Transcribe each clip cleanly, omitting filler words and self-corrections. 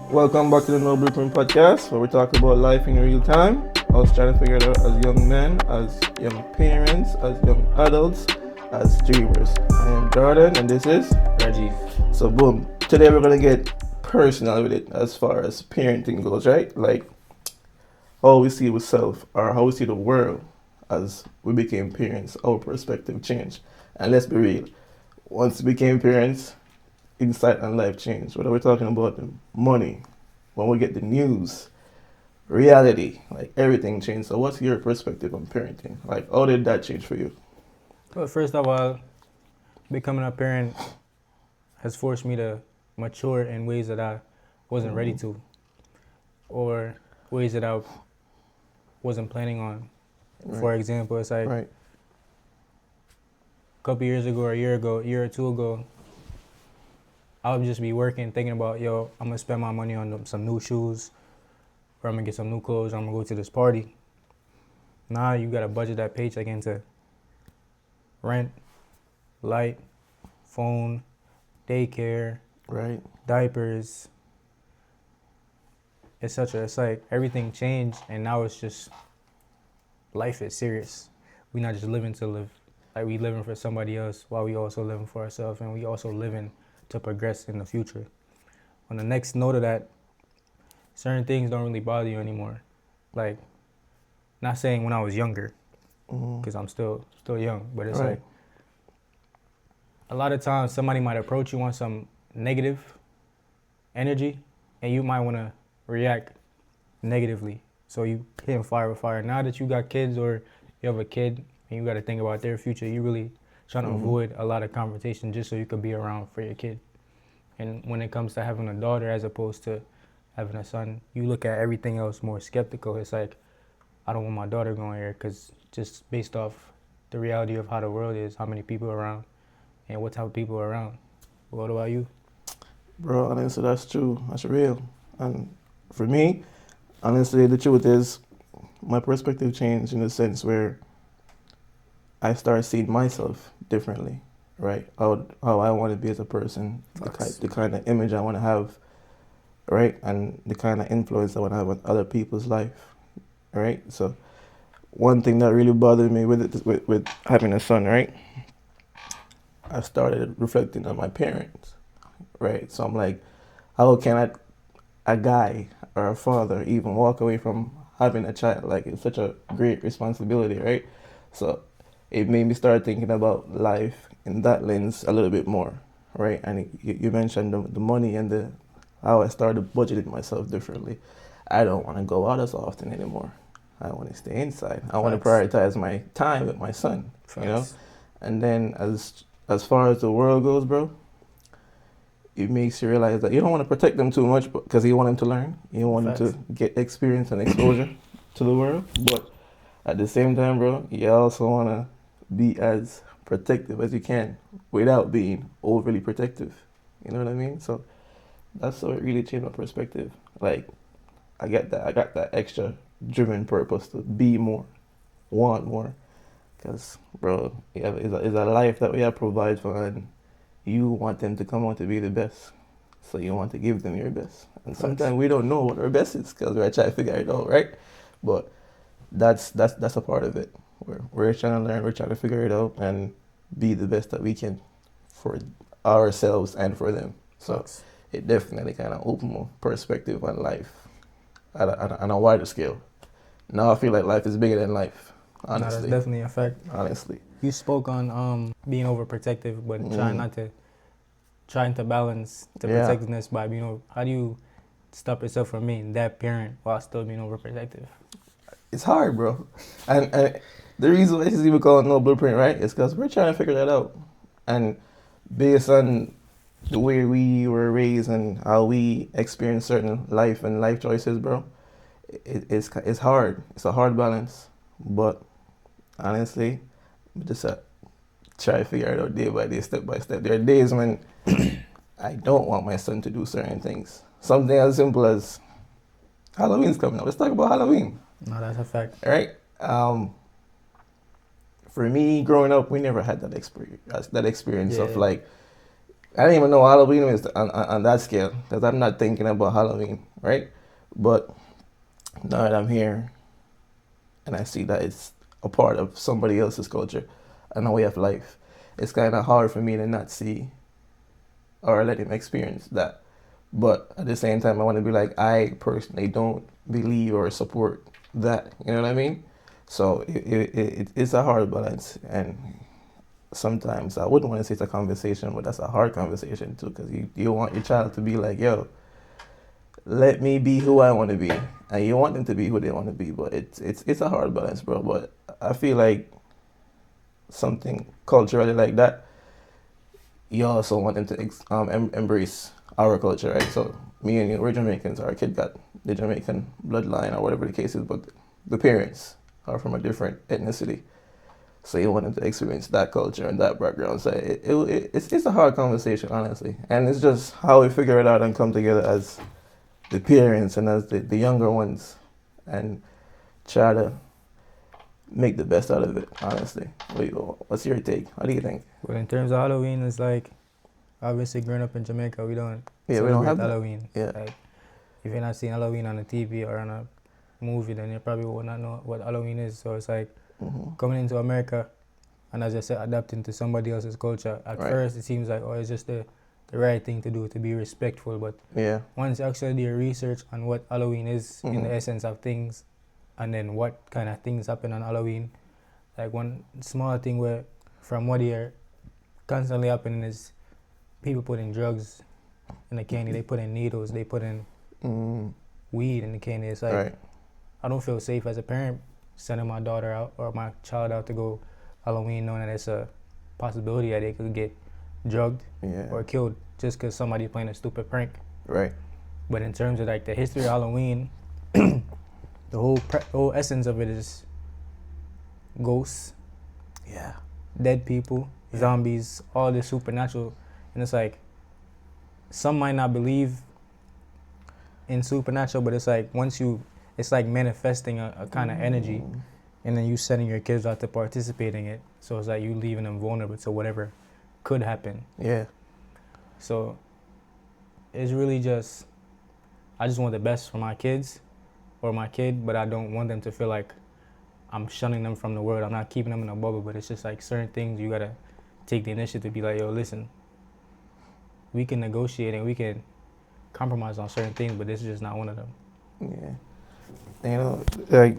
Welcome back to the No Blueprint Podcast, where we talk about life in real time. I was trying to figure it out as young men, as young parents, as young adults, as dreamers. I am Jordan, and this is Reggie. So boom. Today we're gonna get personal with it as far as parenting goes, right? Like how we see ourselves or how we see the world as we became parents, our perspective changed. And let's be real, once we became parents, insight and life changed. Whether we're talking about the money, when we get the news, reality, like everything changed. So what's your perspective on parenting? Like how did that change for you? Well, first of all, becoming a parent has forced me to mature in ways that I wasn't ready to, or ways that I wasn't planning on. Right. For example, it's like Right. a couple years ago or a year or two ago, I would just be working, thinking about, yo, I'm gonna spend my money on some new shoes, or I'm gonna get some new clothes, or I'm gonna go to this party. Now you gotta budget that paycheck into rent, light, phone, daycare, Right. diapers, etc. It's like everything changed, and now it's just life is serious. We not just living to live, like we living for somebody else while we also living for ourselves, and we also living to progress in the future. On the next note of that, certain things don't really bother you anymore. Like, not saying when I was younger, because I'm still young, but it's Right. like a lot of times somebody might approach you on some negative energy, and you might want to react negatively. So you hitting fire with fire. Now that you got kids or you have a kid and you got to think about their future, you really trying to avoid a lot of confrontation just so you could be around for your kid. And when it comes to having a daughter as opposed to having a son, you look at everything else more skeptical. It's like, I don't want my daughter going here because just based off the reality of how the world is, how many people are around, and what type of people are around. What about you? Bro, honestly, that's true. That's real. And for me, honestly, the truth is, my perspective changed in the sense where I started seeing myself differently, right? How I want to be as a person, the kind of image I want to have, right? And the kind of influence I want to have on other people's life, right? So one thing that really bothered me with it, with having a son, right? I started reflecting on my parents, right? So I'm like, how can a guy or a father even walk away from having a child? Like it's such a great responsibility, right? So it made me start thinking about life in that lens a little bit more, right? And you mentioned the money and the how I started budgeting myself differently. I don't want to go out as often anymore. I want to stay inside. I want to Facts. prioritize my time with my son, you know? Facts. And then as far as the world goes, bro, it makes you realize that you don't want to protect them too much because you want them to learn. You want them Facts. to get experience and exposure to the world. But at the same time, bro, you also want to be as protective as you can without being overly protective. You know what I mean? So that's how it really changed my perspective. Like, I got that extra driven purpose to be more, want more. Because, bro, it's a life that we have provide for, and you want them to come out to be the best. So you want to give them your best. And Facts. sometimes we don't know what our best is because we're trying to figure it out, right? But that's a part of it. We're trying to learn, we're trying to figure it out and be the best that we can for ourselves and for them. So Facts. it definitely kind of opened my perspective on life on a wider scale. Now I feel like life is bigger than life, No, that's honestly. definitely a fact. Honestly. You spoke on being overprotective, but trying to balance the Yeah. protectiveness by being over. How do you stop yourself from being that parent while still being overprotective? It's hard, bro. And the reason why this is even called No Blueprint, right, is because we're trying to figure that out. And based on the way we were raised and how we experience certain life choices, bro, it's hard. It's a hard balance. But honestly, we just try to figure it out day by day, step by step. There are days when I don't want my son to do certain things. Something as simple as Halloween's coming up. Let's talk about Halloween. No, that's a fact. Right? For me, growing up, we never had that experience. That experience of Yeah. like I didn't even know Halloween was on that scale because I'm not thinking about Halloween, right? But now that I'm here and I see that it's a part of somebody else's culture and a way of life, it's kind of hard for me to not see or let him experience that. But at the same time, I want to be like, I personally don't believe or support that. You know what I mean? So it's a hard balance. And sometimes I wouldn't want to say it's a conversation, but that's a hard conversation too, because you want your child to be like, yo, let me be who I want to be. And you want them to be who they want to be. But it's a hard balance, bro. But I feel like something culturally like that, you also want them to embrace our culture, right? So me and you, we're Jamaicans. Our kid got the Jamaican bloodline or whatever the case is, but the parents are from a different ethnicity. So you want them to experience that culture and that background. So it's a hard conversation, honestly. And it's just how we figure it out and come together as the parents and as the younger ones and try to make the best out of it, honestly. What's your take? What do you think? But in terms of Halloween, it's like obviously growing up in Jamaica, we don't Yeah, we don't celebrate have that. Halloween. Yeah. Like if you're not seeing Halloween on the TV or on a movie, then you probably will not know what Halloween is. So it's like Mm-hmm. coming into America and, as I said, adapting to somebody else's culture. At Right. first, it seems like, oh, it's just the right thing to do, to be respectful. But Yeah. once you actually do your research on what Halloween is in the Mm-hmm. essence of things, and then what kind of things happen on Halloween, like one small thing where from what you're constantly happening is people putting drugs in the candy, they put in needles, they put in Mm-hmm. weed in the candy. It's like, Right. I don't feel safe as a parent sending my daughter out or my child out to go Halloween knowing that it's a possibility that they could get drugged Yeah. or killed just because somebody's playing a stupid prank. Right. But in terms of like the history of Halloween, the whole essence of it is ghosts, Yeah. dead people, Yeah. zombies, all this supernatural. And it's like, some might not believe in supernatural, but it's like it's like manifesting a kind of energy, Mm. and then you sending your kids out to participate in it. So it's like you leaving them vulnerable to whatever could happen. Yeah. So it's really just, I just want the best for my kids or my kid, but I don't want them to feel like I'm shunning them from the world. I'm not keeping them in a bubble, but it's just like certain things you gotta take the initiative to be like, yo, listen, we can negotiate and we can compromise on certain things, but this is just not one of them. Yeah. You know, like,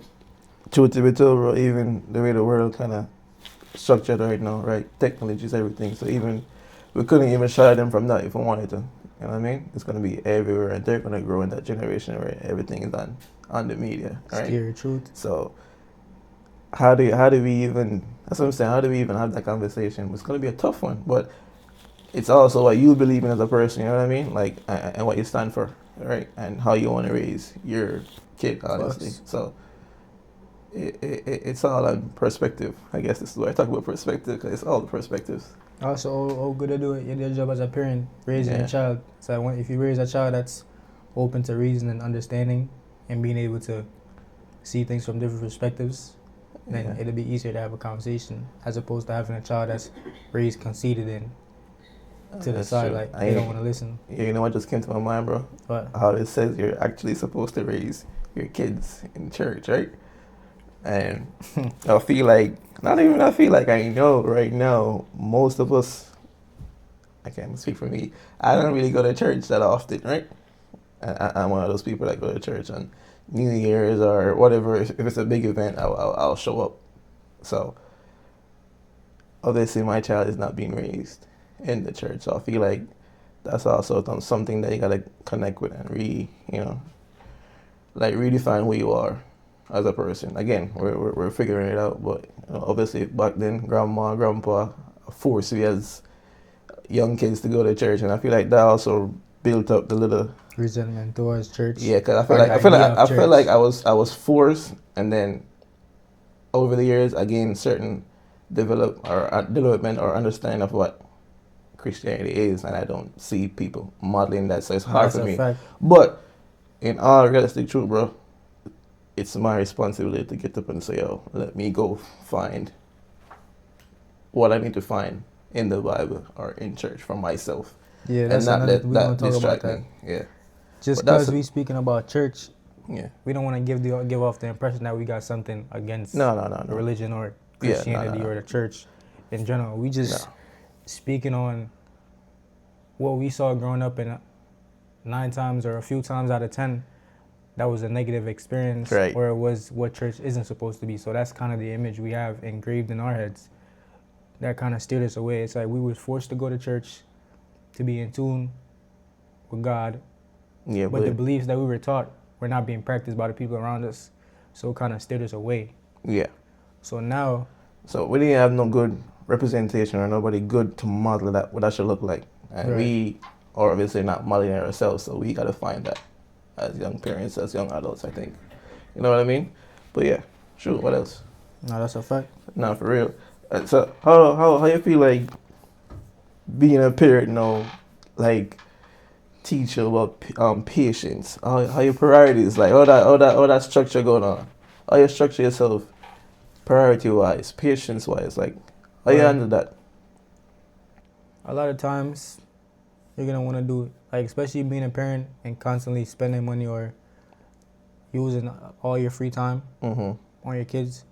truth to be told, bro, even the way the world kind of structured right now, right? Technology is everything. So even, we couldn't even shy them from that if we wanted to. You know what I mean? It's going to be everywhere, and they're going to grow in that generation where everything is on the media, right? Scary truth. So how do we even, that's what I'm saying, how do we even have that conversation? It's going to be a tough one, but it's also what you believe in as a person, you know what I mean? Like, and what you stand for, right? And how you want to raise your kid, honestly. Facts. So it's all on perspective. I guess this is why I talk about perspective, because it's all the perspectives. Also, how good to do it. Your job as a parent, raising Yeah. a child. So if you raise a child that's open to reason and understanding and being able to see things from different perspectives, then Yeah. it'll be easier to have a conversation as opposed to having a child that's raised conceited and to the That's side, true. like they don't want to listen. You know what just came to my mind, bro? But How it says you're actually supposed to raise your kids in church, right? And I feel like, not even I feel like, I know right now, most of us, I can't speak for me, I don't really go to church that often, right? I'm one of those people that go to church on New Year's or whatever. If it's a big event, I'll show up. So obviously my child is not being raised in the church. So I feel like that's also something that you gotta connect with and like redefine who you are as a person. Again, we're figuring it out, but obviously back then, grandma, grandpa forced we as young kids to go to church, and I feel like that also built up the little resentment towards church. yeah. Because Or the I feel idea like of I feel like church. I was forced, and then over the years I gained certain development or understanding of what Christianity is, and I don't see people modeling that, so it's hard That's for a me. fact. But in all realistic truth, bro, it's my responsibility to get up and say, "Yo, let me go find what I need to find in the Bible or in church for myself." Yeah, and that's not another. let We're gonna that talk about distract that. me. Yeah, Just but that's because we speaking about church, yeah. we don't want to give off the impression that we got something against No, no, no, the no. religion or Yeah, no, no, Christianity no, or the church in general. We no. just speaking on what we saw growing up, and 9 times or a few times out of 10, that was a negative experience, Right. or it was what church isn't supposed to be. So that's kind of the image we have engraved in our heads. That kind of steered us away. It's like we were forced to go to church to be in tune with God, Yeah, but the but beliefs that we were taught were not being practiced by the people around us. So it kind of steered us away. yeah. So now, So we didn't have no good representation or nobody good to model that what that should look like, and right. we are obviously not modeling it ourselves. So we gotta find that as young parents, as young adults. I think, you know what I mean. But yeah, sure. What else? No, that's a fact. Nah, for real. So how you feel like being a parent now, like teach you about patience? How your priorities, like all that structure going on? How you structure yourself priority wise, patience wise, like how you Well, handle that? a lot of times you're gonna want to do it, like especially being a parent and constantly spending money or using all your free time Mm-hmm. on your kids.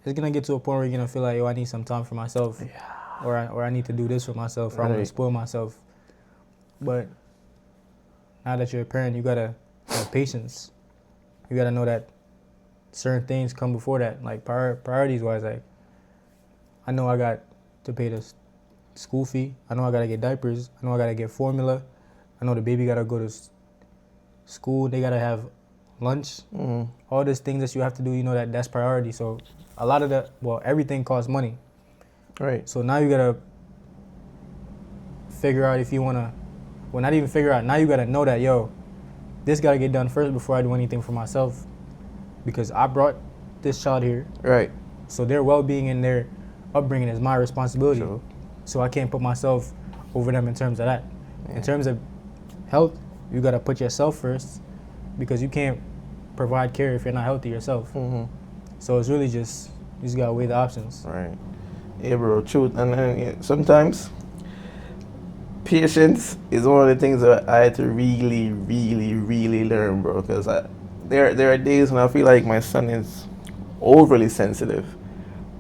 It's gonna get to a point where you're gonna feel like, yo, I need some time for myself, or I need to do this for myself, or I'm gonna Right. spoil myself. But now that you're a parent, you gotta have patience. You gotta know that certain things come before that, like priorities wise. Like I know I got to pay the school fee. I know I gotta get diapers. I know I gotta get formula. I know the baby gotta go to school. They gotta have lunch. Mm-hmm. All these things that you have to do, you know that's priority. So a lot of everything costs money. Right. So now you gotta figure out if you wanna, well, not even figure out. Now you gotta know that, yo, this gotta get done first before I do anything for myself, because I brought this child here. Right. So their well-being and their upbringing is my responsibility. Sure. So I can't put myself over them in terms of that. Yeah. In terms of health, you gotta put yourself first, because you can't provide care if you're not healthy yourself. Mm-hmm. So it's really just, you just gotta weigh the options. Right. Yeah, bro. Truth. And then sometimes patience is one of the things that I had to really, really, really learn, bro. Because there are days when I feel like my son is overly sensitive,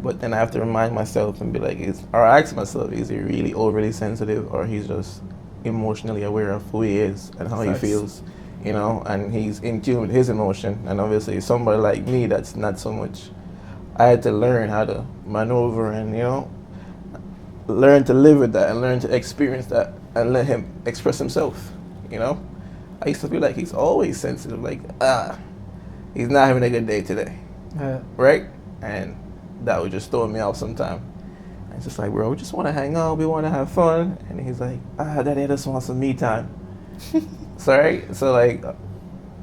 but then I have to remind myself and be like, or ask myself, is he really overly sensitive, or he's just emotionally aware of who he is and how Facts. he feels, you know, and he's in tune with his emotion. And obviously, somebody like me that's not so much. I had to learn how to maneuver and learn to live with that and learn to experience that and let him express himself. You know, I used to feel like he's always sensitive, like he's not having a good day today, right? And that would just throw me off sometime. It's just like, bro, we just want to hang out, we want to have fun, and he's like, daddy, I just want some me time. Sorry, so like,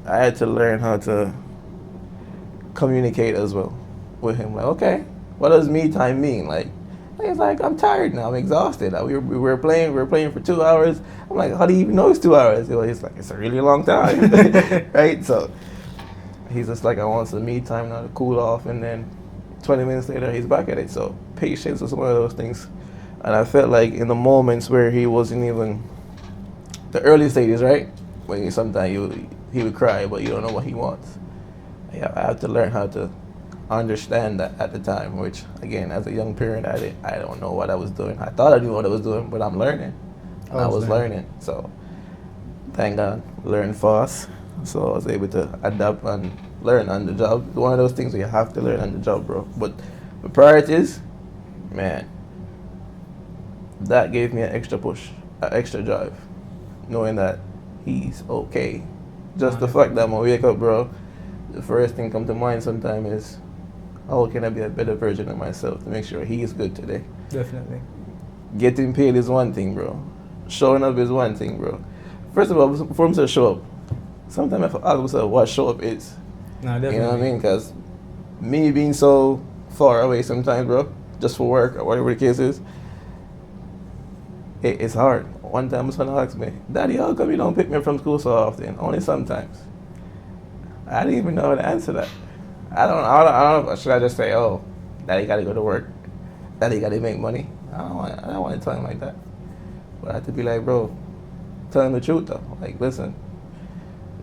I had to learn how to communicate as well with him. Like, okay, what does me time mean? Like, he's like, I'm tired now, I'm exhausted. We were playing for 2 hours. I'm like, how do you even know it's 2 hours? He's like, it's a really long time, right? So he's just like, I want some me time now to cool off, and then 20 minutes later, he's back at it. So patience is one of those things. And I felt like in the moments where he wasn't even, the early stages, right? When sometimes he would cry, but you don't know what he wants. Yeah, I have to learn how to understand that at the time, which again, as a young parent, I don't know what I was doing. I thought I knew what I was doing, but I'm learning. And I was learning. So thank God, learn fast. So I was able to adapt and learn on the job. One of those things where you have to learn on the job, bro. But the priorities, man, that gave me an extra push, an extra drive, knowing that he's okay. Just the fact that I'm gonna wake up, bro, the first thing come to mind sometimes is, how can I be a better version of myself to make sure he's good today? Definitely. Getting paid is one thing, bro. Showing up is one thing, bro. First of all, before I'm to show up, sometimes I have to ask myself what show up is. No, definitely. You know what I mean? Because me being so far away sometimes, bro, just for work or whatever the case is, it's hard. One time my son asked me, Daddy, how come you don't pick me up from school so often? Only sometimes. I didn't even know how to answer that. I don't know. Should I just say, oh, Daddy got to go to work? Daddy got to make money? I don't want to tell him like that. But I had to be like, bro, tell him the truth though. Like, listen,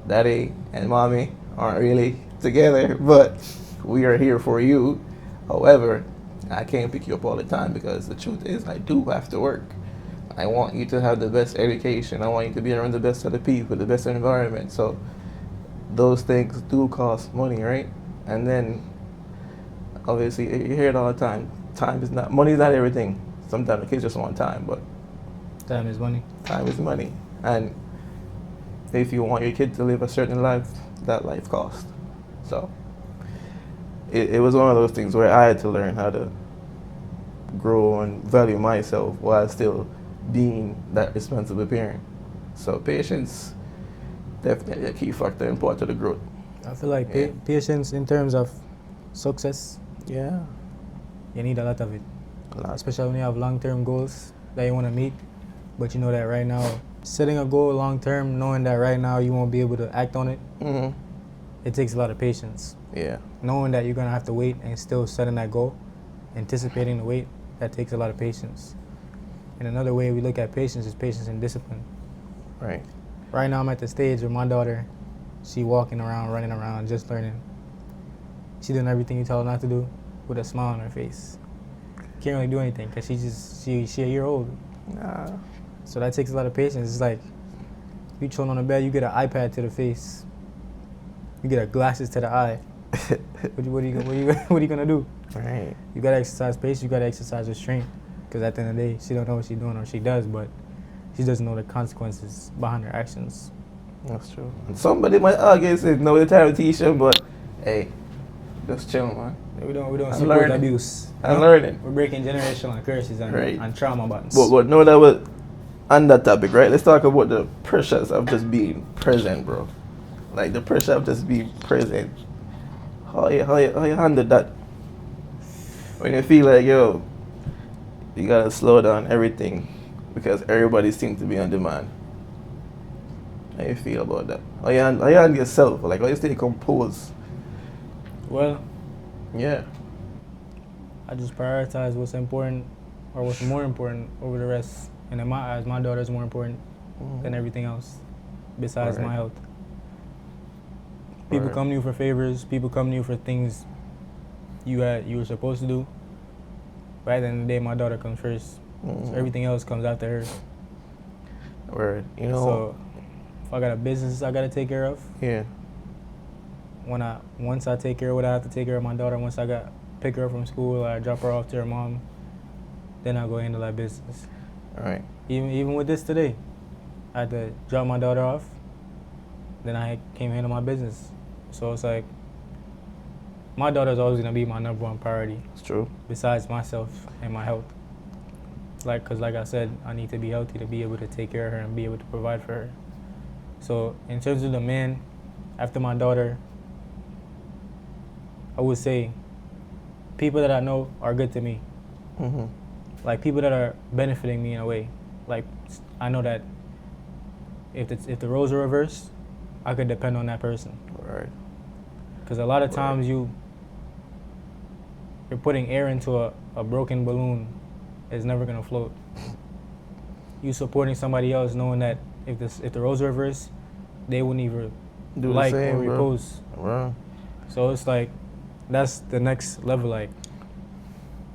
daddy and mommy aren't really together, but we are here for you. However, I can't pick you up all the time because the truth is I do have to work. I want you to have the best education. I want you to be around the best of the people, the best environment. So those things do cost money, right? And then obviously you hear it all the time. Time is not money is not everything. Sometimes the kids just want time, but Time is money. time is money. And if you want your kid to live a certain life, that life costs. So it was one of those things where I had to learn how to grow and value myself while still being that responsible parent. So patience definitely a key factor in part of the growth. I feel like Yeah. patience in terms of success, Yeah. you need a lot of it. A lot. Especially when you have long-term goals that you want to meet, but you know that right now, setting a goal long-term, knowing that right now you won't be able to act on it, Mhm. it takes a lot of patience. Yeah. Knowing that you're going to have to wait and still setting that goal, anticipating the wait, that takes a lot of patience. And another way we look at patience is patience and discipline. Right. Right now I'm at the stage where my daughter, she walking around, running around, just learning. She doing everything you tell her not to do with a smile on her face. Can't really do anything because she a year old. Nah. So that takes a lot of patience. It's like you chilling on the bed, you get an iPad to the face, you get a glasses to the eye. What are you gonna do? Right. You gotta exercise patience. You gotta exercise restraint. Because at the end of the day, she don't know what she's doing, or she does, but she doesn't know the consequences behind her actions. That's true. And somebody might argue and say, no, the time to teach them, but hey, just chill, man. We don't I'm support learning. abuse. I'm learning. We're breaking generational curses Right. and trauma buttons. But know that was on that topic, right? Let's talk about the pressures of just being present, bro. Like the pressure of just being present. How you handle that? When you feel like, yo, you gotta slow down everything because everybody seems to be on demand. How you feel about that? How you handle yourself? Like how you stay composed? Well, Yeah. I just prioritize what's important or what's more important over the rest. And in my eyes, my daughter's more important than everything else besides Right. my health. People Right. come to you for favors. People come to you for things you were supposed to do. But at the end of the day, my daughter comes first. So everything else comes after her. Word. You know. So if I got a business I gotta take care of, Yeah. once I take care of what I have to take care of my daughter, once I pick her up from school, I drop her off to her mom, then I go handle that business. All right. Even with this today, I had to drop my daughter off, then I came handle my business. So it's like my daughter's always gonna be my number one priority, It's true. besides myself and my health. Cause like I said, I need to be healthy to be able to take care of her and be able to provide for her. So in terms of the man, after my daughter, I would say people that I know are good to me. Mm-hmm. Like people that are benefiting me in a way. Like I know that if the roles are reversed, I could depend on that person. All right. Because a lot of Right. times you're putting air into a broken balloon, it's never gonna float. You supporting somebody else knowing that if the roles are reversed, they wouldn't even Do like the same, or bro. repose. Bro. So it's like that's the next level. Like,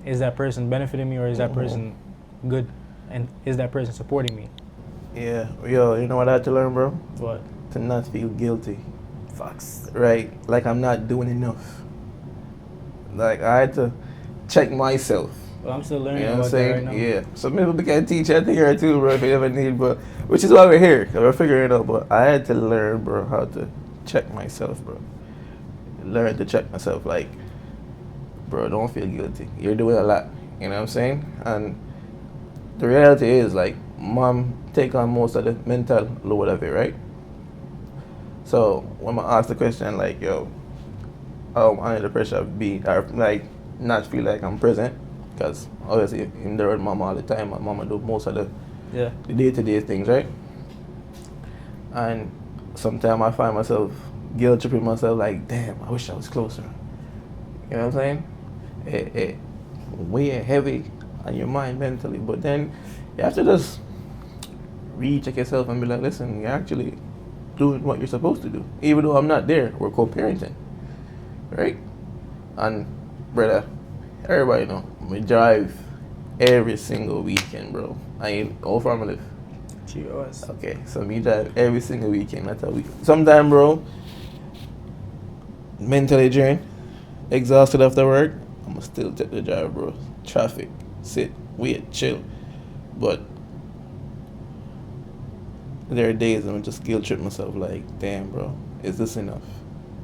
is that person benefiting me or is that person good, and is that person supporting me? Yeah. Yo, you know what I had to learn, bro? What? To not feel guilty. Fucks. Right? Like I'm not doing enough. Like I had to check myself. Well, I'm still You learning know what I'm about that saying? right now. Yeah. So maybe we can teach a thing or two, bro, if you ever need, but which is why we're here, because we're figuring it out. But I had to learn, bro, how to check myself, bro. Learn to check myself. Like, bro, don't feel guilty. You're doing a lot. You know what I'm saying? And the reality is, like, mom take on most of the mental load of it, right? So when I ask the question, like, yo, I'm under the pressure of being, or like, not feel like I'm present, because obviously I'm there with mama all the time. My mama do most of the Yeah. day-to-day things, right? And sometimes I find myself guilt tripping myself, like, damn, I wish I was closer. You know what I'm saying? It weigh heavy on your mind mentally, but then you have to just recheck yourself and be like, listen, you're actually doing what you're supposed to do. Even though I'm not there, we're co-parenting, right? And brother, everybody know we drive every single weekend, bro. I ain't all from live. Cheers. Okay, so me drive every single weekend. That's a week. Sometime, bro, mentally drained, exhausted after work. I'ma still take the drive, bro. Traffic, sit, wait, chill. But there are days I'm just guilt trip myself, like, damn, bro, is this enough?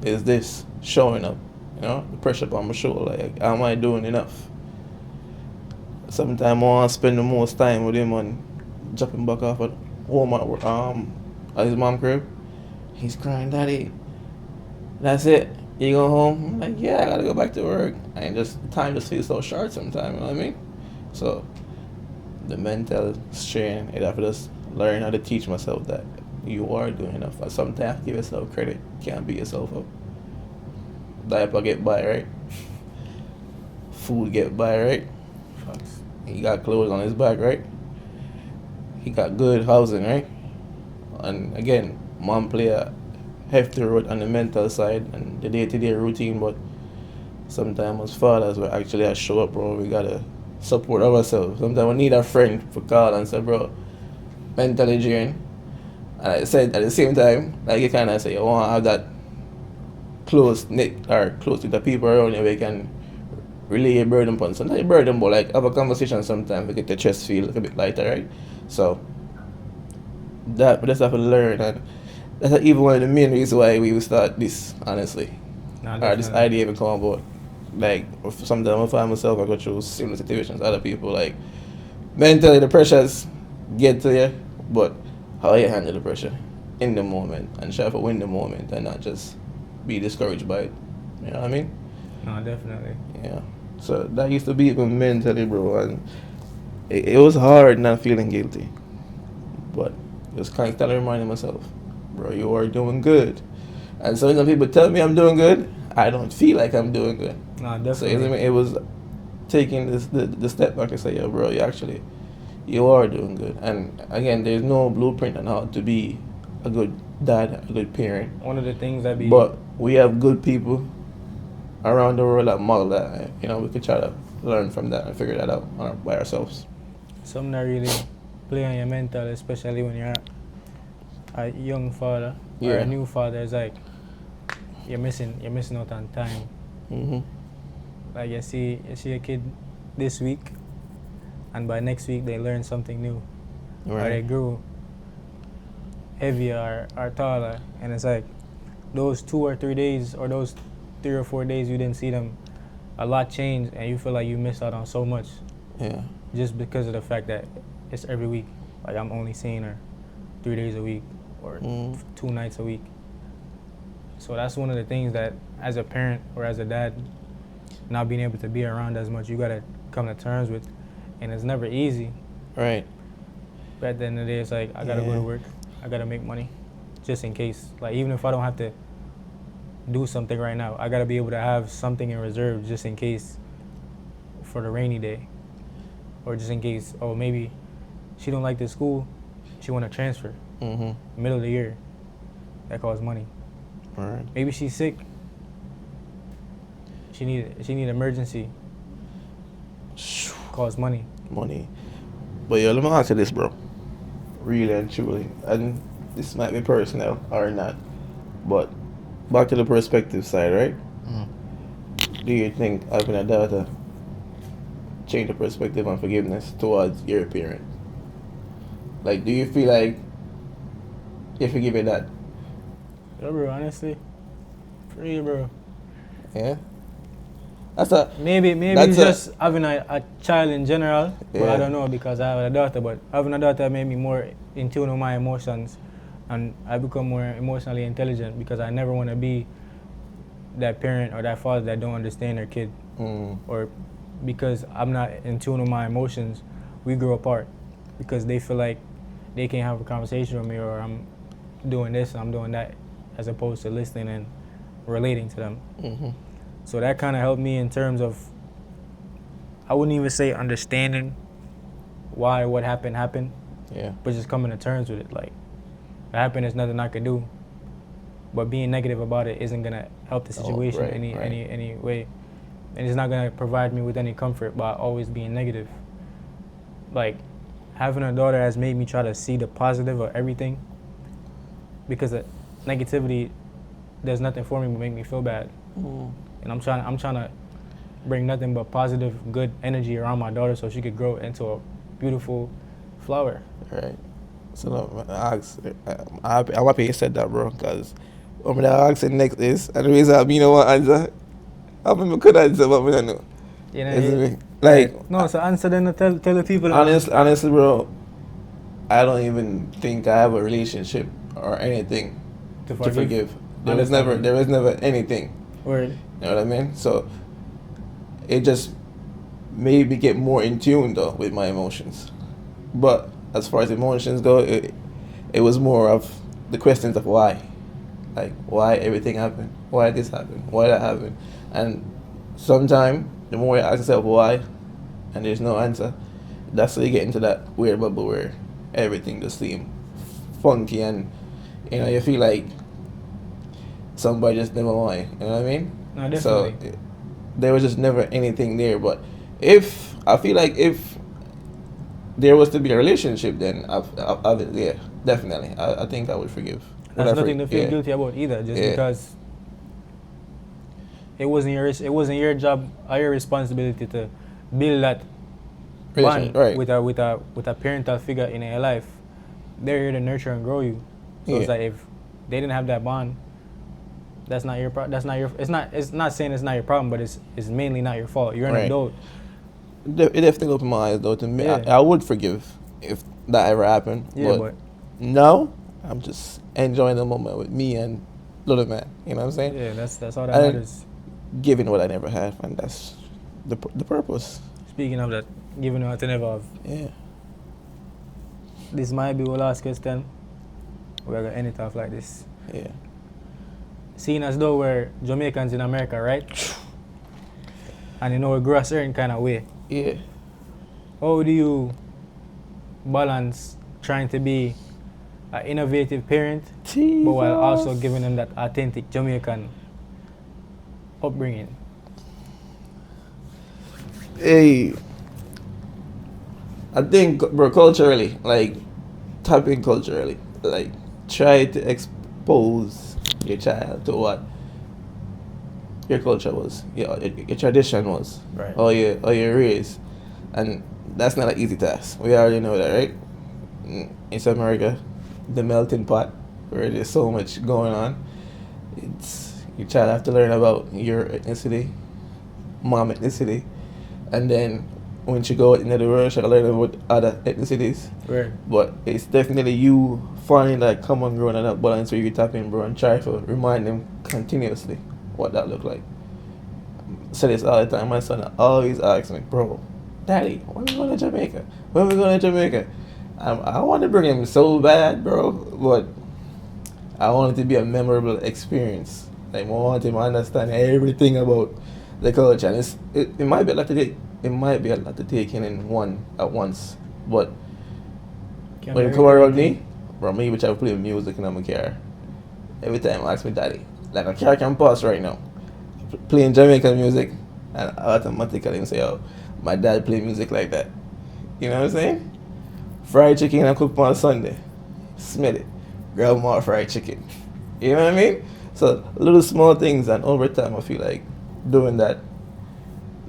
Is this showing up? You know, the pressure upon my shoulder, like, am I doing enough? Sometimes I want to spend the most time with him and jumping back off at home at his mom crib. He's crying, Daddy, that's it. You go home? I'm like, yeah, I gotta go back to work. And just time just feels so short sometimes, you know what I mean? So the mental strain, I have to just learn how to teach myself that you are doing enough. And sometimes give yourself credit. Can't beat yourself up. Diaper get by, right? Food get by, right? Facts. He got clothes on his back, right? He got good housing, right? And again, mom play a hefty role on the mental side and the day-to-day routine, but sometimes as fathers we actually have to show up, bro. We gotta support ourselves. Sometimes we need a friend for call and say, bro, mentally drained. And I said at the same time, like you kinda say, you wanna have that close knit or close with the people around you where you can relay your burden upon. Sometimes you burden, but like have a conversation sometimes to get the chest feel like a bit lighter, right? So that we just have to learn, and that's even one of the main reasons why we would start this, honestly. Nah, Or this definitely. idea even come about. Like sometimes I find myself I go through similar situations, other people like mentally the pressures get to you, but how you handle the pressure in the moment and try to win the moment and not just be discouraged by it. You know what I mean? No, definitely. Yeah. So that used to be me mentally, bro, and it was hard not feeling guilty. But just constantly reminding myself, bro, you are doing good. And so when people tell me I'm doing good, I don't feel like I'm doing good. No, So you know what I definitely. mean? It was taking the step back and say, yo, bro, you are doing good. And again, there's no blueprint on how to be a good dad, a good parent. One of the things that be But we have good people around the world that model that. You know, we could try to learn from that and figure that out by ourselves. something that really play on your mental, especially when you're a young father or Yeah. a new father. It's like you're missing out on time. Mhm. Like you see a kid this week, and by next week they learn something new, or they Right. grew heavier or taller, and it's like those 2 or 3 days or those 3 or 4 days you didn't see them, a lot changed, and you feel like you missed out on so much Yeah. just because of the fact that it's every week. Like I'm only seeing her 3 days a week or Mm. 2 nights a week. So that's one of the things that, as a parent or as a dad, not being able to be around as much, you gotta come to terms with, and it's never easy. Right. But at the end of the day, it's like I gotta go to Yeah. work, I gotta make money, just in case. Like even if I don't have to do something right now, I gotta be able to have something in reserve just in case, for the rainy day, or just in case. Oh, maybe she don't like this school, she want to transfer Mhm. middle of the year. That costs money. Right. Maybe she's sick. She need emergency. Costs money. Money. But yo, let me answer this, bro. Really and truly. And this might be personal or not. But back to the perspective side, right? Do you think having a daughter change the perspective on forgiveness towards your parent? Like, do you feel like you're forgiving that? Yo, bro, honestly, for you, bro. Yeah? That's a Maybe that's it's a just having a child in general, but I yeah. don't know because I have a daughter. But having a daughter made me more in tune with my emotions, and I become more emotionally intelligent because I never want to be that parent or that father that don't understand their kid, Mm, or because I'm not in tune with my emotions, we grow apart because they feel like they can't have a conversation with me, or I'm doing this and I'm doing that, as opposed to listening and relating to them. mhm. So that kind of helped me in terms of, I wouldn't even say understanding why what happened, Yeah. but just coming to terms with it. Like, it happened, there's nothing I could do. But being negative about it isn't gonna help the situation right, any way, and it's not gonna provide me with any comfort by always being negative. Like, having a daughter has made me try to see the positive of everything, because negativity does nothing for me but make me feel bad. And I'm trying to bring nothing but positive, good energy around my daughter so she could grow into a beautiful flower. Right. So no, I'm happy you said that, bro, because what I ask next is, and the reason I mean no one answer, I mean, could answer, but I don't know. You know, Is it, like, no, so answer then, tell the people. Honestly, bro, I don't even think I have a relationship or anything to forgive. There was never anything. Word. You know what I mean? So it just made me get more in tune though with my emotions. But as far as emotions go, it was more of the questions of why. Like, why everything happened, why this happened, why that happened. And sometimes the more you ask yourself why and there's no answer, that's how you get into that weird bubble where everything just seems funky, and you know, you feel like somebody just never want you. You know what I mean? No, definitely. So there was just never anything there. But if I feel like if there was to be a relationship, then yeah, definitely, I think I would forgive. That's nothing to feel guilty about either, just because it wasn't your job or your responsibility to build that bond with a parental figure in your life. They're here to nurture and grow you. So it's like, if they didn't have that bond, that's not your problem. It's not saying it's not your problem, but it's mainly not your fault. You're an adult. It definitely opened my eyes though to me. I would forgive if that ever happened. Yeah, but no, I'm just enjoying the moment with me and little man. You know what I'm saying? Yeah, that's all that matters. Giving what I never had, and that's the purpose. Speaking of that, giving what I never have. Yeah. This might be our last question. We're gonna end it off like this. Yeah. Seeing as though we're Jamaicans in America, right? And you know we grow a certain kind of way. Yeah. How do you balance trying to be an innovative parent, but while also giving them that authentic Jamaican upbringing? Hey, I think, bro, culturally, like, tapping culturally, like, try to expose your child to what your culture was, your tradition was, right, or your race, and that's not an easy task. We already know that, right? It's America, the melting pot, where there's so much going on. It's your child have to learn about your ethnicity, mom ethnicity, and then once you go into the world, you learn about other ethnicities. Right. But it's definitely you finding that common ground and that balance where you tap in, bro, and try to remind them continuously what that look like. I say this all the time. My son always asks me, bro, Daddy, when we going to Jamaica? When we going to Jamaica? I want to bring him so bad, bro, but I want it to be a memorable experience. Like, I want him to understand everything about the culture. And it might be a lot to take. It might be a lot to take in one at once. But when you come around me, bro, me which I play music in my car. Every time I ask me, Daddy, like a car can pass right now, playing Jamaican music, and automatically say, oh, my dad play music like that. You know what I'm saying? Fried chicken I cook on Sunday. Smell it. Grab more fried chicken. You know what I mean? So little small things, and over time I feel like doing that,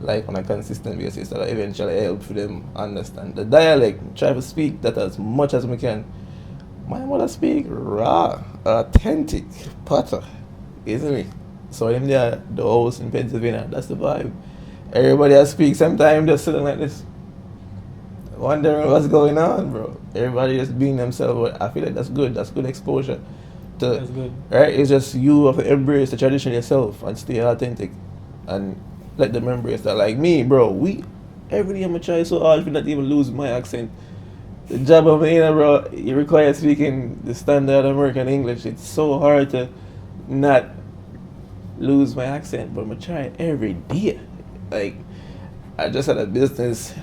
like, on a consistent basis, that eventually help for them understand the dialect. Try to speak that as much as we can. My mother speak raw, authentic, Potter, isn't it? So in there, the house in Pennsylvania, that's the vibe. Everybody that speaks, sometimes just sitting like this, wondering what's going on, bro. Everybody just being themselves. I feel like that's good. That's good exposure. That's good. Right? It's just you have to embrace the tradition yourself and stay authentic, and let them embrace that. Like me, bro. Every day I'm trying so hard to not even lose my accent. The job I'm in, bro, you require speaking the standard American English. It's so hard to not lose my accent, but I'm trying every day. Like, I just had a business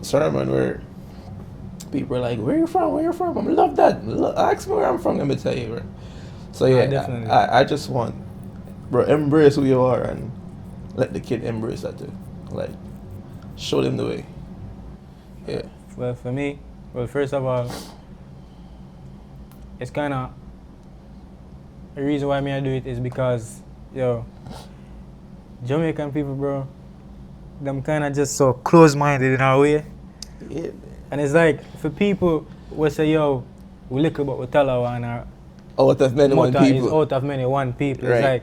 sermon where People are like, where you from? Where you from? I love that. Ask me where I'm from. Let me tell you, bro. So Nah, yeah, definitely. I just want, bro, embrace who you are and let the kid embrace that too. Like, show them the way. Yeah. Well, for me, well, first of all, it's kind of the reason why me I do it is because, yo, Jamaican people, bro, them kind of just so close-minded in our way. Yeah, man. And it's like, for people who say, yo, we look about we tell our and our Out of many one motto is people. out of many one people. It's Right. like,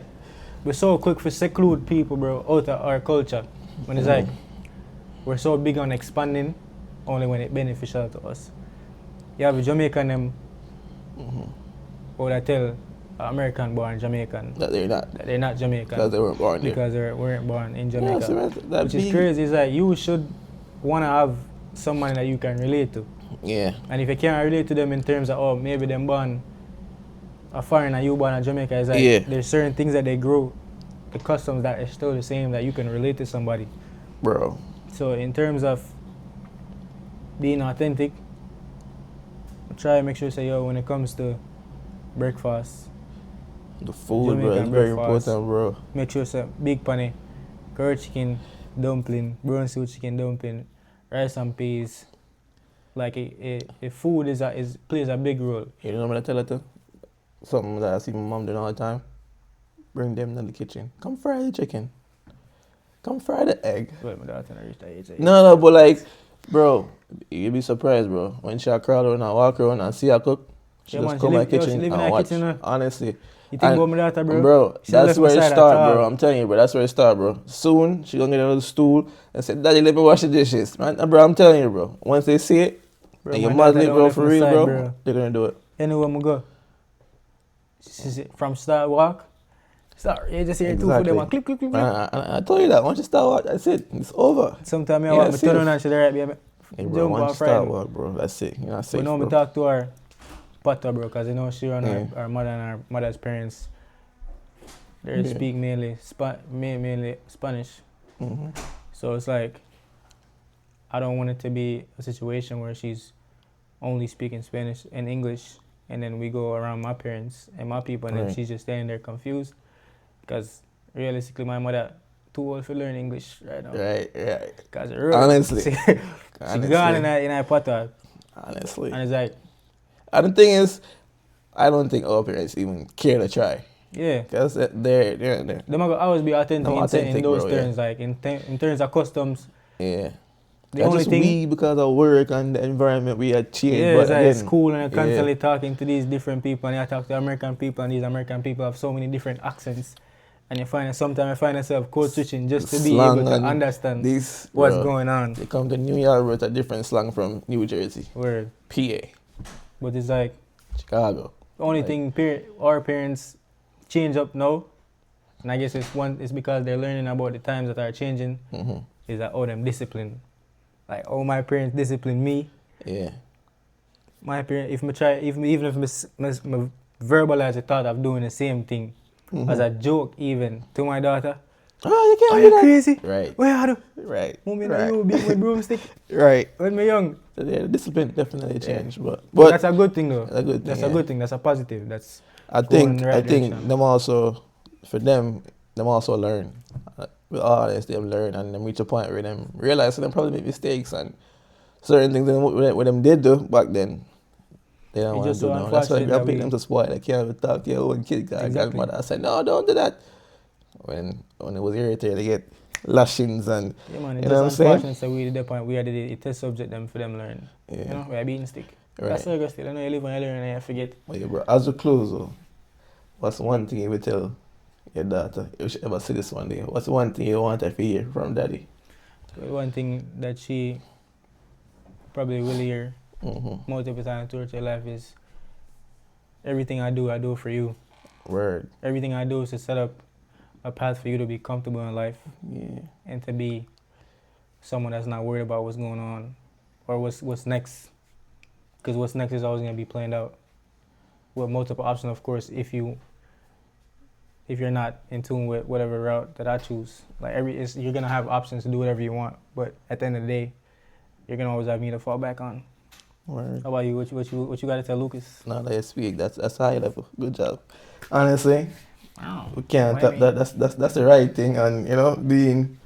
we're so quick to seclude people, bro, out of our culture. When it's like, we're so big on expanding only when it's beneficial to us. You have a Jamaican them, who would I tell American born Jamaican That they're not. that they're not Jamaican Because they weren't born there. because they weren't born in Yeah, Jamaica. see, man, that Which is be- crazy. It's like you should want to have someone that you can relate to. Yeah. And if you can't relate to them in terms of, oh, maybe them born a foreigner, you born in Jamaica, it's like Yeah. there's certain things that they grow, the customs that are still the same that you can relate to somebody. Bro. So in terms of being authentic, try to make sure say, yo, when it comes to breakfast, The food, bro, Jamaican is very breakfast. important, bro. make sure say big pane, curry chicken, dumpling, brown stew chicken dumpling, rice and peas. Like a food plays a big role. You know what I tell her to? Something that I see my mom doing all the time. Bring them to the kitchen. Come fry the chicken. Come fry the egg. Well, my daughter reached that age. No, but like, bro, you'd be surprised, bro. When she crawl around and walk around and see her cook, she Yeah, just man, come she my live- yo, she kitchen live in and her watch. kitchen, Honestly. You think And- about my daughter, bro? Bro, She that's left where my it side at start, all. bro. I'm telling you, bro. That's where it start, bro. Soon, she gonna get another stool and say, Daddy, let me wash the dishes. Man, bro, I'm telling you, bro. Once they see it, Bro, and my your daughter mother, don't bro, left for my real, side, bro, they're gonna do it. Anywhere I go, from start walk, start, you just hear two for them, and click, click, click, click. I told you that. Once you start watch, that's it. It's over. Sometimes I Yeah, walk, me that's turn it. on and she right be Hey, bro, jump once on you start Friday. watch, bro, that's it. You're not But safe, now me bro. talk to her, Pata, bro, because you know she run Yeah. her mother and her mother's parents. They Yeah. speak mainly Spanish. Mm-hmm. So it's like, I don't want it to be a situation where she's only speaking Spanish and English, and then we go around my parents and my people, and then Right. she's just standing there confused. Because realistically, my mother too old to learn English right now. Right, right. Because Honestly. she Honestly. gone in a pata, Honestly. and it's like, And the thing is, I don't think our parents even care to try. yeah. Because they're. Them are gonna always be authentic, No, in authentic, those bro, yeah. terms, like in terms of customs. Yeah. The That's only just thing, we, because of work and the environment, we had changed. yeah, But it's like again, school and you're constantly talking to these different people, and you talk to American people, and these American people have so many different accents, and you find sometimes I find myself code switching just to be slang able to and understand this, what's bro, going on. They come to New York with a different slang from New Jersey, Word. PA, But it's like Chicago. the only Like- thing our parents change up now, and I guess it's because they're learning about the times that are changing. Mm-hmm. Is that them discipline, like my parents discipline me. Yeah. My parents, if me try, even if me verbalize the thought of doing the same thing Mm-hmm. as a joke, even to my daughter, Oh, you can't are do you that. crazy? Right. What you do? Right. Mommy, Right. you beat with broomstick Right. when me young. So yeah, the discipline definitely changed, But but that's a good thing though. a good thing. That's yeah. a good thing. That's a positive. That's I going in think the right direction. them also, for them also learn. With all this, them learn and them reach a point where them realize them probably make mistakes and certain things what them did do back then. They don't It's want to just do so now. That's why unfortunate I that pick we- them to spoil. I can't even talk to your own kid. Cause Exactly. grandmother I said, no, don't do that. When it was irritated, they get lashings and Yeah, man. You It's know what I'm just saying? unfortunate that we did the point we had it test subject them for them learn. yeah. You know, we are beating stick. Right. That's how I still. I know you live and you learn and you forget. Well, yeah, bro. As we close, though, what's one thing you would tell your daughter if she ever see this one day? What's one thing you want her to hear from daddy? One thing that she probably will hear Mm-hmm. multiple times throughout your life is everything I do for you. Word. Everything I do is to set up a path for you to be comfortable in life Yeah. and to be someone that's not worried about what's going on or what's next. Because what's next is always going to be planned out with multiple options, of course, if you're not in tune with whatever route that I choose. Like you're going to have options to do whatever you want, but at the end of the day, you're going to always have me to fall back on. Word. How about you? What you gotta tell Lucas? Now that you speak, that's high level. Good job. Honestly, Wow. we can't. Why me? That's the right thing, and being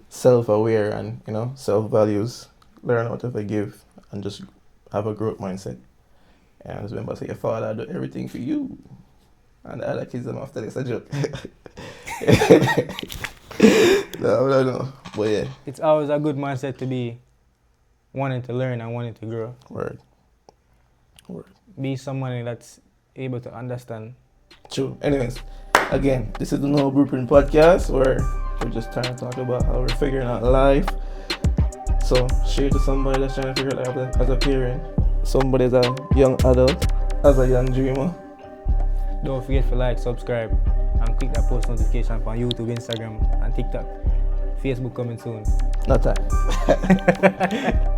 self-aware and self-values, learn how to forgive, and just have a growth mindset. And just remember, say your father do everything for you, and the other kids them after this a joke. No, but yeah, It's always a good mindset to be wanting to learn and wanting to grow. word. Be somebody that's able to understand. True. Anyways, again, this is the No Blueprint podcast where we're just trying to talk about how we're figuring out life. So share to somebody that's trying to figure out life as a parent, somebody as a young adult, as a young dreamer. Don't forget to like, subscribe, and click that post notification for YouTube, Instagram, and TikTok. Facebook coming soon. No time.